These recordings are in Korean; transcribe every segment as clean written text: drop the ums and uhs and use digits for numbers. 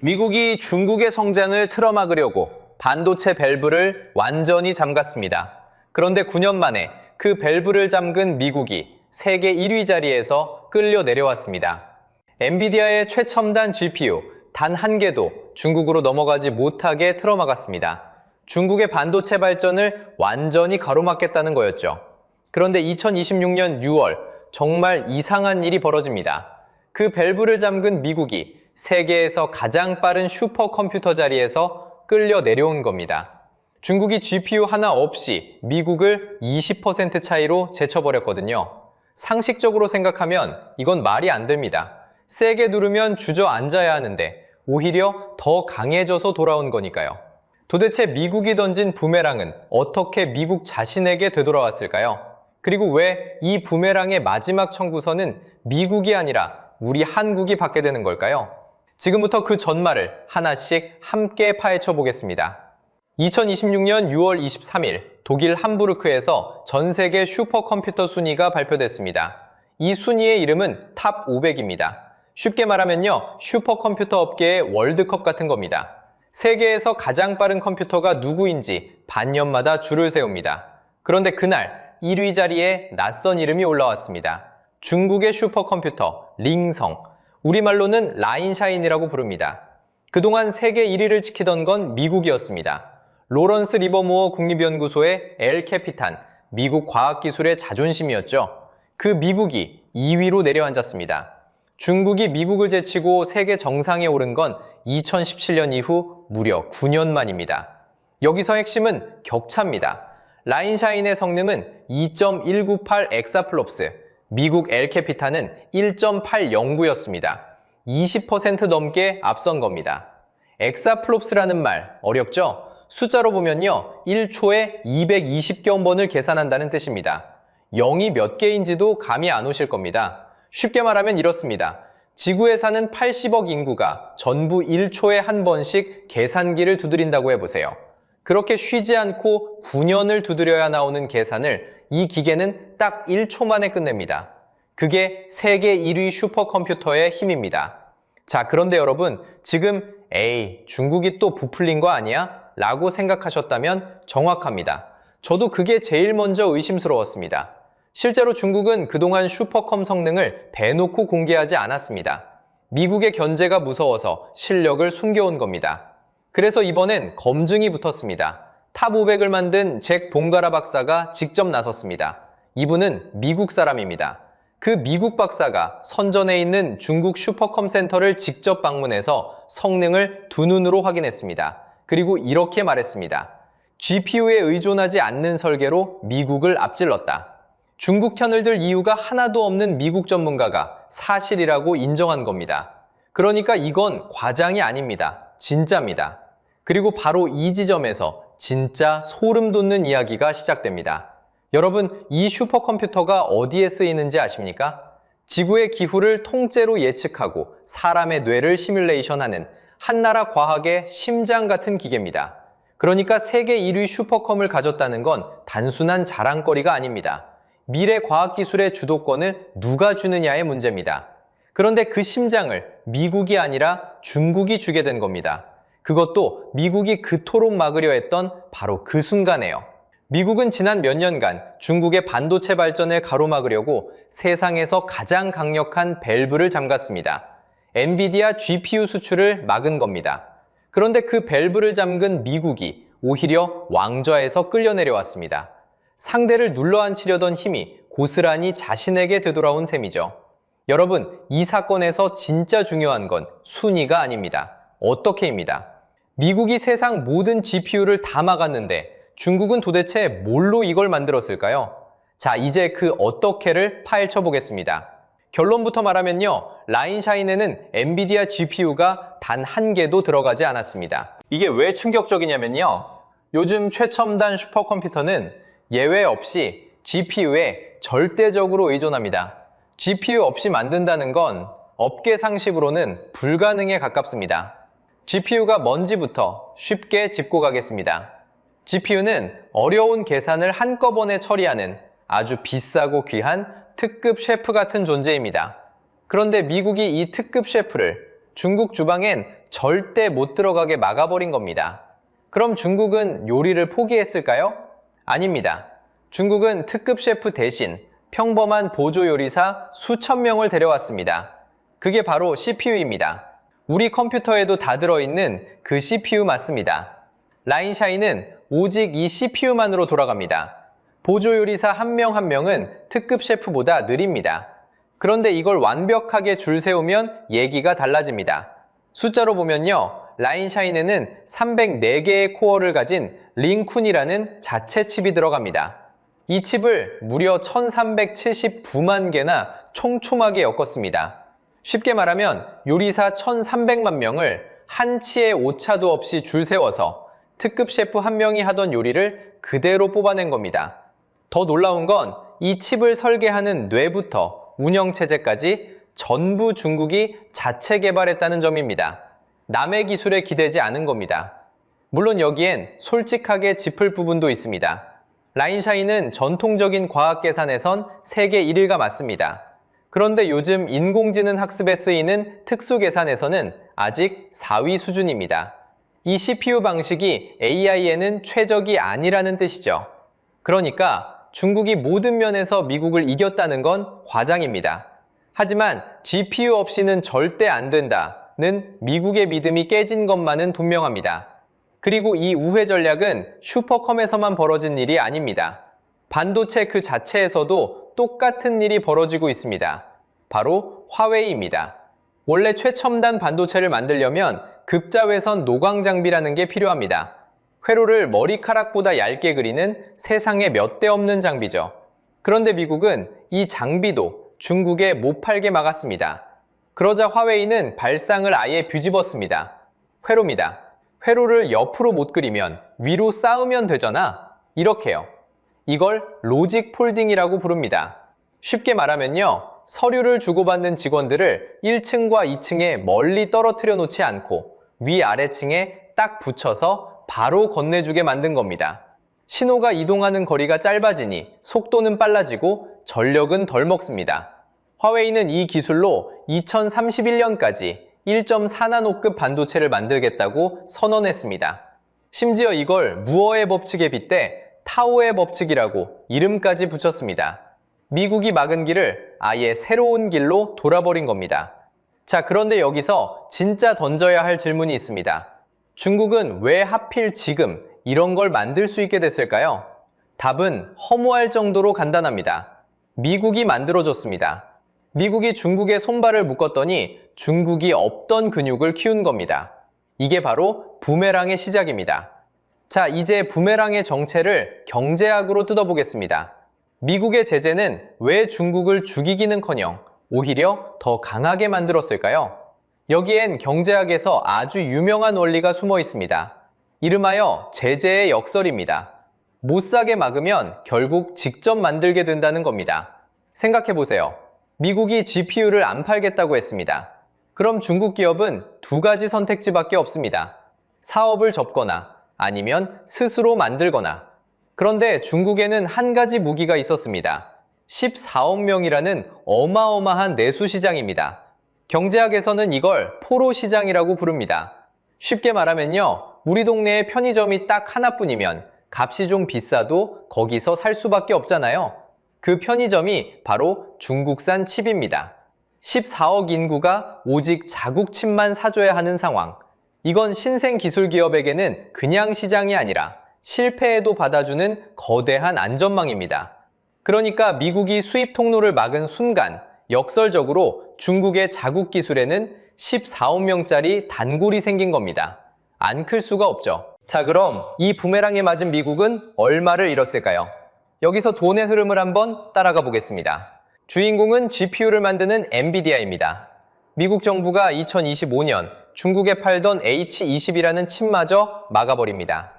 미국이 중국의 성장을 틀어막으려고 반도체 밸브를 완전히 잠갔습니다. 그런데 9년 만에 그 밸브를 잠근 미국이 세계 1위 자리에서 끌려 내려왔습니다. 엔비디아의 최첨단 GPU 단 한 개도 중국으로 넘어가지 못하게 틀어막았습니다. 중국의 반도체 발전을 완전히 가로막겠다는 거였죠. 그런데 2026년 6월 정말 이상한 일이 벌어집니다. 그 밸브를 잠근 미국이 세계에서 가장 빠른 슈퍼컴퓨터 자리에서 끌려 내려온 겁니다. 중국이 GPU 하나 없이 미국을 20% 차이로 제쳐버렸거든요. 상식적으로 생각하면 이건 말이 안 됩니다. 세게 누르면 주저앉아야 하는데 오히려 더 강해져서 돌아온 거니까요. 도대체 미국이 던진 부메랑은 어떻게 미국 자신에게 되돌아왔을까요? 그리고 왜 이 부메랑의 마지막 청구서는 미국이 아니라 우리 한국이 받게 되는 걸까요? 지금부터 그 전말을 하나씩 함께 파헤쳐 보겠습니다. 2026년 6월 23일 독일 함부르크에서 전 세계 슈퍼컴퓨터 순위가 발표됐습니다. 이 순위의 이름은 탑 500입니다. 쉽게 말하면요, 슈퍼컴퓨터 업계의 월드컵 같은 겁니다. 세계에서 가장 빠른 컴퓨터가 누구인지 반년마다 줄을 세웁니다. 그런데 그날 1위 자리에 낯선 이름이 올라왔습니다. 중국의 슈퍼컴퓨터 링성, 우리말로는 라인샤인이라고 부릅니다. 그동안 세계 1위를 지키던 건 미국이었습니다. 로런스 리버모어 국립연구소의 엘캐피탄, 미국 과학기술의 자존심이었죠. 그 미국이 2위로 내려앉았습니다. 중국이 미국을 제치고 세계 정상에 오른 건 2017년 이후 무려 9년 만입니다. 여기서 핵심은 격차입니다. 라인샤인의 성능은 2.198 엑사플롭스, 미국 엘캐피탄은 1.809였습니다. 20% 넘게 앞선 겁니다. 엑사플롭스라는 말 어렵죠? 숫자로 보면요, 1초에 220견번을 계산한다는 뜻입니다. 0이 몇 개인지도 감이 안 오실 겁니다. 쉽게 말하면 이렇습니다. 지구에 사는 80억 인구가 전부 1초에 한 번씩 계산기를 두드린다고 해보세요. 그렇게 쉬지 않고 9년을 두드려야 나오는 계산을 이 기계는 딱 1초 만에 끝냅니다. 그게 세계 1위 슈퍼컴퓨터의 힘입니다. 자, 그런데 여러분, 지금 에이, 중국이 또 부풀린 거 아니야? 라고 생각하셨다면 정확합니다. 저도 그게 제일 먼저 의심스러웠습니다. 실제로 중국은 그동안 슈퍼컴 성능을 대놓고 공개하지 않았습니다. 미국의 견제가 무서워서 실력을 숨겨온 겁니다. 그래서 이번엔 검증이 붙었습니다. 탑 500을 만든 잭 봉가라 박사가 직접 나섰습니다. 이분은 미국 사람입니다. 그 미국 박사가 선전에 있는 중국 슈퍼컴 센터를 직접 방문해서 성능을 두 눈으로 확인했습니다. 그리고 이렇게 말했습니다. GPU에 의존하지 않는 설계로 미국을 앞질렀다. 중국 편을 들 이유가 하나도 없는 미국 전문가가 사실이라고 인정한 겁니다. 그러니까 이건 과장이 아닙니다. 진짜입니다. 그리고 바로 이 지점에서 진짜 소름 돋는 이야기가 시작됩니다. 여러분, 이 슈퍼컴퓨터가 어디에 쓰이는지 아십니까? 지구의 기후를 통째로 예측하고 사람의 뇌를 시뮬레이션하는 한나라 과학의 심장 같은 기계입니다. 그러니까 세계 1위 슈퍼컴을 가졌다는 건 단순한 자랑거리가 아닙니다. 미래 과학기술의 주도권을 누가 주느냐의 문제입니다. 그런데 그 심장을 미국이 아니라 중국이 주게 된 겁니다. 그것도 미국이 그토록 막으려 했던 바로 그 순간에요. 미국은 지난 몇 년간 중국의 반도체 발전을 가로막으려고 세상에서 가장 강력한 밸브를 잠갔습니다. 엔비디아 GPU 수출을 막은 겁니다. 그런데 그 밸브를 잠근 미국이 오히려 왕좌에서 끌려 내려왔습니다. 상대를 눌러앉히려던 힘이 고스란히 자신에게 되돌아온 셈이죠. 여러분, 이 사건에서 진짜 중요한 건 순위가 아닙니다. 어떻게입니다. 미국이 세상 모든 GPU를 다 막았는데 중국은 도대체 뭘로 이걸 만들었을까요? 자, 이제 그 어떻게를 파헤쳐 보겠습니다. 결론부터 말하면요, 라인샤인에는 엔비디아 GPU가 단 한 개도 들어가지 않았습니다. 이게 왜 충격적이냐면요, 요즘 최첨단 슈퍼컴퓨터는 예외 없이 GPU에 절대적으로 의존합니다. GPU 없이 만든다는 건 업계 상식으로는 불가능에 가깝습니다. GPU가 뭔지부터 쉽게 짚고 가겠습니다. GPU는 어려운 계산을 한꺼번에 처리하는 아주 비싸고 귀한 특급 셰프 같은 존재입니다. 그런데 미국이 이 특급 셰프를 중국 주방엔 절대 못 들어가게 막아버린 겁니다. 그럼 중국은 요리를 포기했을까요? 아닙니다. 중국은 특급 셰프 대신 평범한 보조 요리사 수천 명을 데려왔습니다. 그게 바로 CPU입니다. 우리 컴퓨터에도 다 들어있는 그 CPU 맞습니다. 라인샤인은 오직 이 CPU만으로 돌아갑니다. 보조 요리사 한 명 한 명은 특급 셰프보다 느립니다. 그런데 이걸 완벽하게 줄 세우면 얘기가 달라집니다. 숫자로 보면요, 라인샤인에는 304개의 코어를 가진 링쿤이라는 자체 칩이 들어갑니다. 이 칩을 무려 1379만 개나 촘촘하게 엮었습니다. 쉽게 말하면 요리사 1300만 명을 한 치의 오차도 없이 줄 세워서 특급 셰프 한 명이 하던 요리를 그대로 뽑아낸 겁니다. 더 놀라운 건 이 칩을 설계하는 뇌부터 운영체제까지 전부 중국이 자체 개발했다는 점입니다. 남의 기술에 기대지 않은 겁니다. 물론 여기엔 솔직하게 짚을 부분도 있습니다. 라인샤인은 전통적인 과학 계산에선 세계 1위가 맞습니다. 그런데 요즘 인공지능 학습에 쓰이는 특수 계산에서는 아직 4위 수준입니다. 이 CPU 방식이 AI에는 최적이 아니라는 뜻이죠. 그러니까 중국이 모든 면에서 미국을 이겼다는 건 과장입니다. 하지만 GPU 없이는 절대 안 된다는 미국의 믿음이 깨진 것만은 분명합니다. 그리고 이 우회 전략은 슈퍼컴에서만 벌어진 일이 아닙니다. 반도체 그 자체에서도 똑같은 일이 벌어지고 있습니다. 바로 화웨이입니다. 원래 최첨단 반도체를 만들려면 급자외선 노광 장비라는 게 필요합니다. 회로를 머리카락보다 얇게 그리는 세상에 몇 대 없는 장비죠. 그런데 미국은 이 장비도 중국에 못 팔게 막았습니다. 그러자 화웨이는 발상을 아예 뒤집었습니다. 회로입니다. 회로를 옆으로 못 그리면 위로 쌓으면 되잖아. 이렇게요. 이걸 로직 폴딩이라고 부릅니다. 쉽게 말하면요, 서류를 주고받는 직원들을 1층과 2층에 멀리 떨어뜨려 놓지 않고 위아래층에 딱 붙여서 바로 건네주게 만든 겁니다. 신호가 이동하는 거리가 짧아지니 속도는 빨라지고 전력은 덜 먹습니다. 화웨이는 이 기술로 2031년까지 1.4나노급 반도체를 만들겠다고 선언했습니다. 심지어 이걸 무어의 법칙에 빗대 타오의 법칙이라고 이름까지 붙였습니다. 미국이 막은 길을 아예 새로운 길로 돌아버린 겁니다. 자, 그런데 여기서 진짜 던져야 할 질문이 있습니다. 중국은 왜 하필 지금 이런 걸 만들 수 있게 됐을까요? 답은 허무할 정도로 간단합니다. 미국이 만들어줬습니다. 미국이 중국의 손발을 묶었더니 중국이 없던 근육을 키운 겁니다. 이게 바로 부메랑의 시작입니다. 자, 이제 부메랑의 정체를 경제학으로 뜯어보겠습니다. 미국의 제재는 왜 중국을 죽이기는커녕 오히려 더 강하게 만들었을까요? 여기엔 경제학에서 아주 유명한 원리가 숨어 있습니다. 이름하여 제재의 역설입니다. 못 사게 막으면 결국 직접 만들게 된다는 겁니다. 생각해보세요. 미국이 GPU를 안 팔겠다고 했습니다. 그럼 중국 기업은 두 가지 선택지밖에 없습니다. 사업을 접거나 아니면 스스로 만들거나. 그런데 중국에는 한 가지 무기가 있었습니다. 14억 명이라는 어마어마한 내수 시장입니다. 경제학에서는 이걸 포로 시장이라고 부릅니다. 쉽게 말하면요, 우리 동네에 편의점이 딱 하나뿐이면 값이 좀 비싸도 거기서 살 수밖에 없잖아요. 그 편의점이 바로 중국산 칩입니다. 14억 인구가 오직 자국 칩만 사줘야 하는 상황. 이건 신생 기술 기업에게는 그냥 시장이 아니라 실패에도 받아주는 거대한 안전망입니다. 그러니까 미국이 수입 통로를 막은 순간 역설적으로 중국의 자국 기술에는 14억 명짜리 단골이 생긴 겁니다. 안 클 수가 없죠. 자, 그럼 이 부메랑에 맞은 미국은 얼마를 잃었을까요? 여기서 돈의 흐름을 한번 따라가 보겠습니다. 주인공은 GPU를 만드는 엔비디아입니다. 미국 정부가 2025년 중국에 팔던 H20이라는 칩마저 막아버립니다.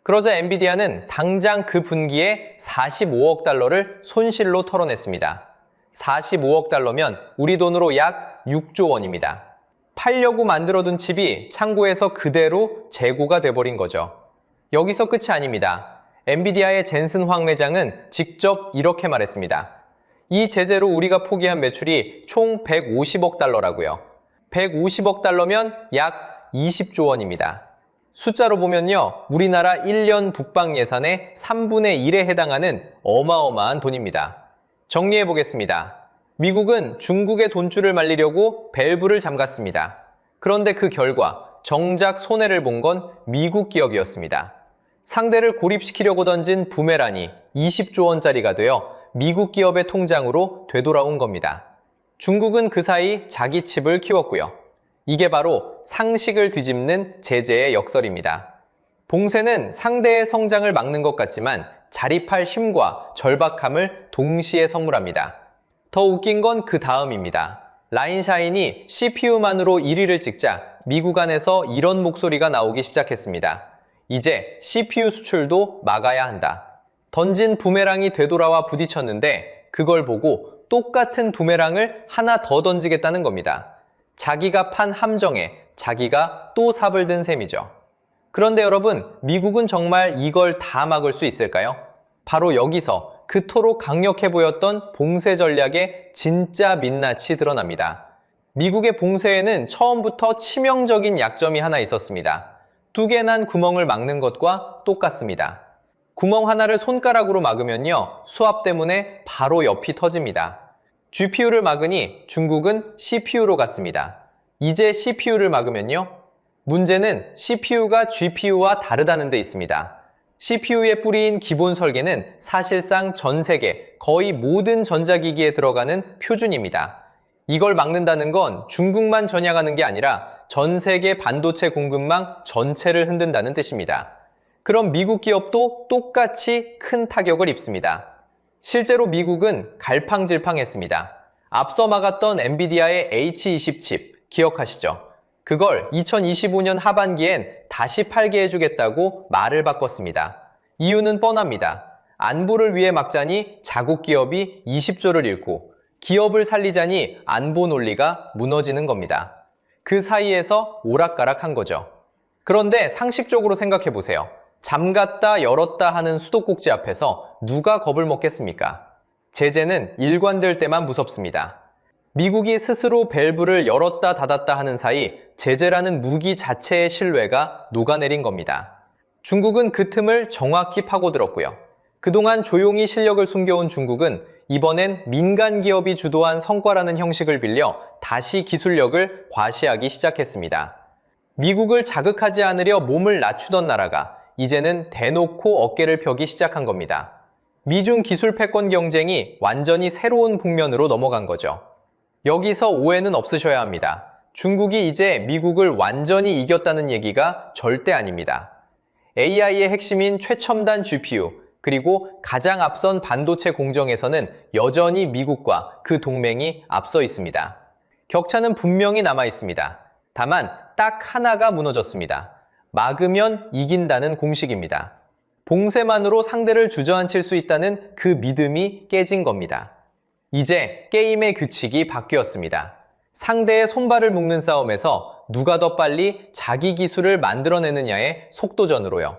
그러자 엔비디아는 당장 그 분기에 45억 달러를 손실로 털어냈습니다. 45억 달러면 우리 돈으로 약 6조 원입니다. 팔려고 만들어둔 칩이 창고에서 그대로 재고가 돼버린 거죠. 여기서 끝이 아닙니다. 엔비디아의 젠슨 황 회장은 직접 이렇게 말했습니다. 이 제재로 우리가 포기한 매출이 총 150억 달러라고요. 150억 달러면 약 20조 원입니다. 숫자로 보면요, 우리나라 1년 북방 예산의 3분의 1에 해당하는 어마어마한 돈입니다. 정리해 보겠습니다. 미국은 중국의 돈줄을 말리려고 밸브를 잠갔습니다. 그런데 그 결과 정작 손해를 본 건 미국 기업이었습니다. 상대를 고립시키려고 던진 부메랑이 20조 원짜리가 되어 미국 기업의 통장으로 되돌아온 겁니다. 중국은 그 사이 자기 칩을 키웠고요. 이게 바로 상식을 뒤집는 제재의 역설입니다. 봉쇄는 상대의 성장을 막는 것 같지만 자립할 힘과 절박함을 동시에 선물합니다. 더 웃긴 건 그 다음입니다. 라인샤인이 CPU만으로 1위를 찍자 미국 안에서 이런 목소리가 나오기 시작했습니다. 이제 CPU 수출도 막아야 한다. 던진 부메랑이 되돌아와 부딪혔는데 그걸 보고 똑같은 부메랑을 하나 더 던지겠다는 겁니다. 자기가 판 함정에 자기가 또 삽을 든 셈이죠. 그런데 여러분, 미국은 정말 이걸 다 막을 수 있을까요? 바로 여기서 그토록 강력해 보였던 봉쇄 전략의 진짜 민낯이 드러납니다. 미국의 봉쇄에는 처음부터 치명적인 약점이 하나 있었습니다. 뚜개 난 구멍을 막는 것과 똑같습니다. 구멍 하나를 손가락으로 막으면요, 수압 때문에 바로 옆이 터집니다. GPU를 막으니 중국은 CPU로 갔습니다. 이제 CPU를 막으면요, 문제는 CPU가 GPU와 다르다는 데 있습니다. CPU의 뿌리인 기본 설계는 사실상 전 세계 거의 모든 전자기기에 들어가는 표준입니다. 이걸 막는다는 건 중국만 전향하는 게 아니라 전 세계 반도체 공급망 전체를 흔든다는 뜻입니다. 그럼 미국 기업도 똑같이 큰 타격을 입습니다. 실제로 미국은 갈팡질팡했습니다. 앞서 막았던 엔비디아의 H20 칩 기억하시죠? 그걸 2025년 하반기엔 다시 팔게 해주겠다고 말을 바꿨습니다. 이유는 뻔합니다. 안보를 위해 막자니 자국 기업이 20조를 잃고 기업을 살리자니 안보 논리가 무너지는 겁니다. 그 사이에서 오락가락한 거죠. 그런데 상식적으로 생각해 보세요. 잠갔다 열었다 하는 수도꼭지 앞에서 누가 겁을 먹겠습니까? 제재는 일관될 때만 무섭습니다. 미국이 스스로 밸브를 열었다 닫았다 하는 사이 제재라는 무기 자체의 신뢰가 녹아내린 겁니다. 중국은 그 틈을 정확히 파고들었고요. 그동안 조용히 실력을 숨겨온 중국은 이번엔 민간 기업이 주도한 성과라는 형식을 빌려 다시 기술력을 과시하기 시작했습니다. 미국을 자극하지 않으려 몸을 낮추던 나라가 이제는 대놓고 어깨를 펴기 시작한 겁니다. 미중 기술 패권 경쟁이 완전히 새로운 국면으로 넘어간 거죠. 여기서 오해는 없으셔야 합니다. 중국이 이제 미국을 완전히 이겼다는 얘기가 절대 아닙니다. AI의 핵심인 최첨단 GPU, 그리고 가장 앞선 반도체 공정에서는 여전히 미국과 그 동맹이 앞서 있습니다. 격차는 분명히 남아 있습니다. 다만 딱 하나가 무너졌습니다. 막으면 이긴다는 공식입니다. 봉쇄만으로 상대를 주저앉힐 수 있다는 그 믿음이 깨진 겁니다. 이제 게임의 규칙이 바뀌었습니다. 상대의 손발을 묶는 싸움에서 누가 더 빨리 자기 기술을 만들어내느냐의 속도전으로요.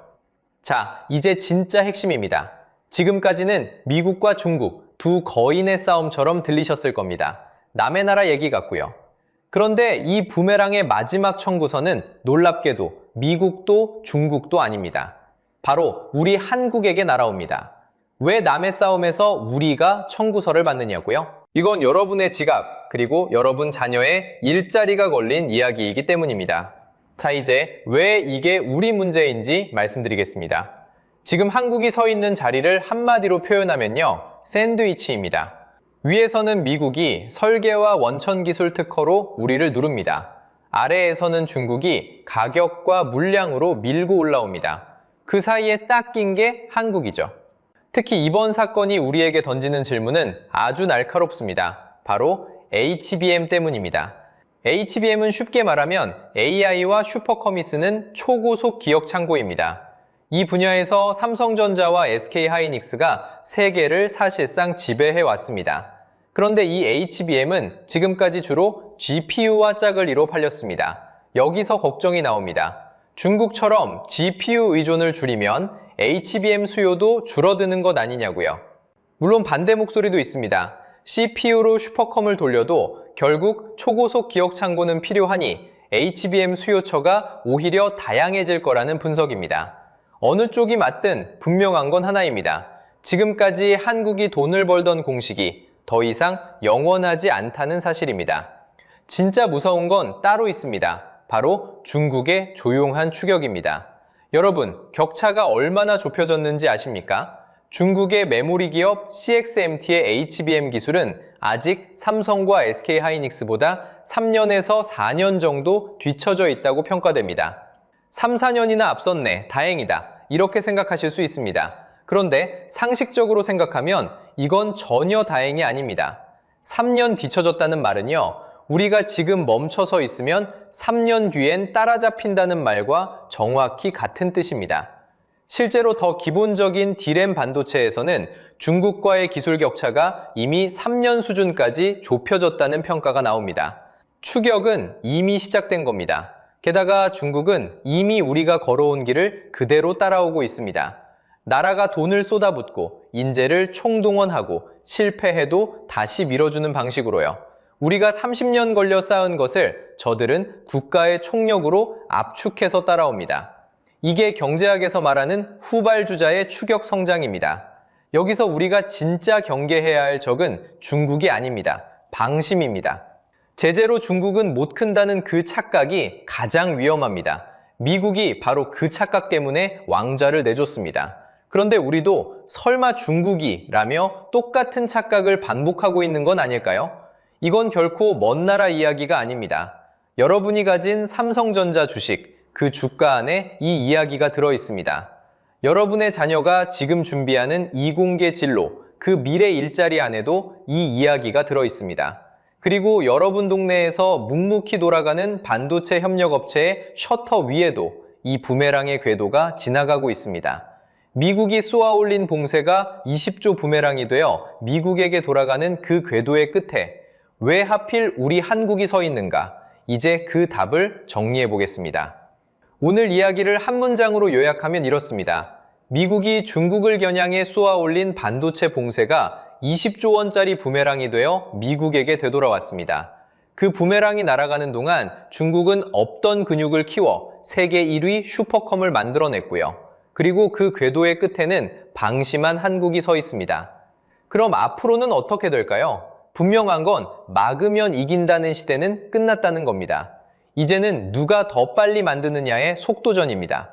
자, 이제 진짜 핵심입니다. 지금까지는 미국과 중국 두 거인의 싸움처럼 들리셨을 겁니다. 남의 나라 얘기 같고요. 그런데 이 부메랑의 마지막 청구서는 놀랍게도 미국도 중국도 아닙니다. 바로 우리 한국에게 날아옵니다. 왜 남의 싸움에서 우리가 청구서를 받느냐고요? 이건 여러분의 지갑, 그리고 여러분 자녀의 일자리가 걸린 이야기이기 때문입니다. 자, 이제 왜 이게 우리 문제인지 말씀드리겠습니다. 지금 한국이 서 있는 자리를 한마디로 표현하면요, 샌드위치입니다. 위에서는 미국이 설계와 원천 기술 특허로 우리를 누릅니다. 아래에서는 중국이 가격과 물량으로 밀고 올라옵니다. 그 사이에 딱 낀 게 한국이죠. 특히 이번 사건이 우리에게 던지는 질문은 아주 날카롭습니다. 바로 HBM 때문입니다. HBM은 쉽게 말하면 AI와 슈퍼컴이 쓰는 초고속 기억 창고입니다. 이 분야에서 삼성전자와 SK하이닉스가 세계를 사실상 지배해 왔습니다. 그런데 이 HBM은 지금까지 주로 GPU와 짝을 이뤄 팔렸습니다. 여기서 걱정이 나옵니다. 중국처럼 GPU 의존을 줄이면 HBM 수요도 줄어드는 것 아니냐고요. 물론 반대 목소리도 있습니다. CPU로 슈퍼컴을 돌려도 결국 초고속 기억 창고는 필요하니 HBM 수요처가 오히려 다양해질 거라는 분석입니다. 어느 쪽이 맞든 분명한 건 하나입니다. 지금까지 한국이 돈을 벌던 공식이 더 이상 영원하지 않다는 사실입니다. 진짜 무서운 건 따로 있습니다. 바로 중국의 조용한 추격입니다. 여러분, 격차가 얼마나 좁혀졌는지 아십니까? 중국의 메모리 기업 CXMT의 HBM 기술은 아직 삼성과 SK하이닉스보다 3년에서 4년 정도 뒤처져 있다고 평가됩니다. 3, 4년이나 앞섰네, 다행이다, 이렇게 생각하실 수 있습니다. 그런데 상식적으로 생각하면 이건 전혀 다행이 아닙니다. 3년 뒤처졌다는 말은요, 우리가 지금 멈춰서 있으면 3년 뒤엔 따라잡힌다는 말과 정확히 같은 뜻입니다. 실제로 더 기본적인 D램 반도체에서는 중국과의 기술 격차가 이미 3년 수준까지 좁혀졌다는 평가가 나옵니다. 추격은 이미 시작된 겁니다. 게다가 중국은 이미 우리가 걸어온 길을 그대로 따라오고 있습니다. 나라가 돈을 쏟아붓고 인재를 총동원하고 실패해도 다시 밀어주는 방식으로요. 우리가 30년 걸려 쌓은 것을 저들은 국가의 총력으로 압축해서 따라옵니다. 이게 경제학에서 말하는 후발주자의 추격 성장입니다. 여기서 우리가 진짜 경계해야 할 적은 중국이 아닙니다. 방심입니다. 제재로 중국은 못 큰다는 그 착각이 가장 위험합니다. 미국이 바로 그 착각 때문에 왕좌를 내줬습니다. 그런데 우리도 설마 중국이 라며 똑같은 착각을 반복하고 있는 건 아닐까요? 이건 결코 먼 나라 이야기가 아닙니다. 여러분이 가진 삼성전자 주식, 그 주가 안에 이 이야기가 들어 있습니다. 여러분의 자녀가 지금 준비하는 이공계 진로, 그 미래 일자리 안에도 이 이야기가 들어 있습니다. 그리고 여러분 동네에서 묵묵히 돌아가는 반도체 협력업체의 셔터 위에도 이 부메랑의 궤도가 지나가고 있습니다. 미국이 쏘아올린 봉쇄가 20조 부메랑이 되어 미국에게 돌아가는 그 궤도의 끝에 왜 하필 우리 한국이 서 있는가? 이제 그 답을 정리해 보겠습니다. 오늘 이야기를 한 문장으로 요약하면 이렇습니다. 미국이 중국을 겨냥해 쏘아올린 반도체 봉쇄가 20조 원짜리 부메랑이 되어 미국에게 되돌아왔습니다. 그 부메랑이 날아가는 동안 중국은 없던 근육을 키워 세계 1위 슈퍼컴을 만들어냈고요. 그리고 그 궤도의 끝에는 방심한 한국이 서 있습니다. 그럼 앞으로는 어떻게 될까요? 분명한 건 막으면 이긴다는 시대는 끝났다는 겁니다. 이제는 누가 더 빨리 만드느냐의 속도전입니다.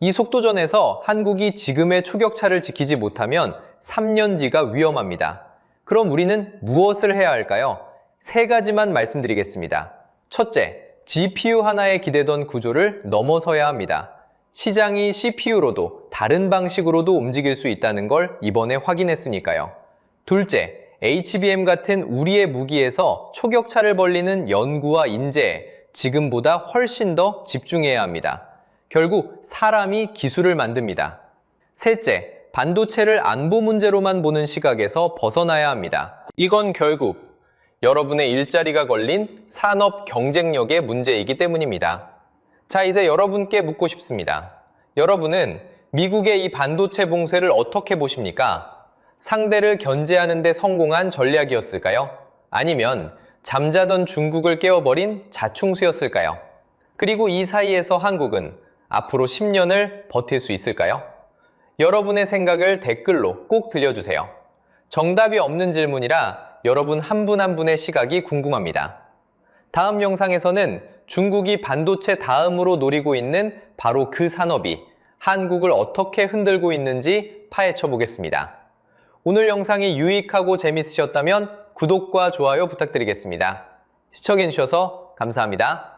이 속도전에서 한국이 지금의 추격차를 지키지 못하면 3년 뒤가 위험합니다. 그럼 우리는 무엇을 해야 할까요? 3가지만 말씀드리겠습니다. 첫째, GPU 하나에 기대던 구조를 넘어서야 합니다. 시장이 CPU로도 다른 방식으로도 움직일 수 있다는 걸 이번에 확인했으니까요. 둘째, HBM 같은 우리의 무기에서 초격차를 벌리는 연구와 인재에 지금보다 훨씬 더 집중해야 합니다. 결국 사람이 기술을 만듭니다. 셋째, 반도체를 안보 문제로만 보는 시각에서 벗어나야 합니다. 이건 결국 여러분의 일자리가 걸린 산업 경쟁력의 문제이기 때문입니다. 자, 이제 여러분께 묻고 싶습니다. 여러분은 미국의 이 반도체 봉쇄를 어떻게 보십니까? 상대를 견제하는 데 성공한 전략이었을까요? 아니면 잠자던 중국을 깨워버린 자충수였을까요? 그리고 이 사이에서 한국은 앞으로 10년을 버틸 수 있을까요? 여러분의 생각을 댓글로 꼭 들려주세요. 정답이 없는 질문이라 여러분 한 분 한 분의 시각이 궁금합니다. 다음 영상에서는 중국이 반도체 다음으로 노리고 있는 바로 그 산업이 한국을 어떻게 흔들고 있는지 파헤쳐 보겠습니다. 오늘 영상이 유익하고 재밌으셨다면 구독과 좋아요 부탁드리겠습니다. 시청해주셔서 감사합니다.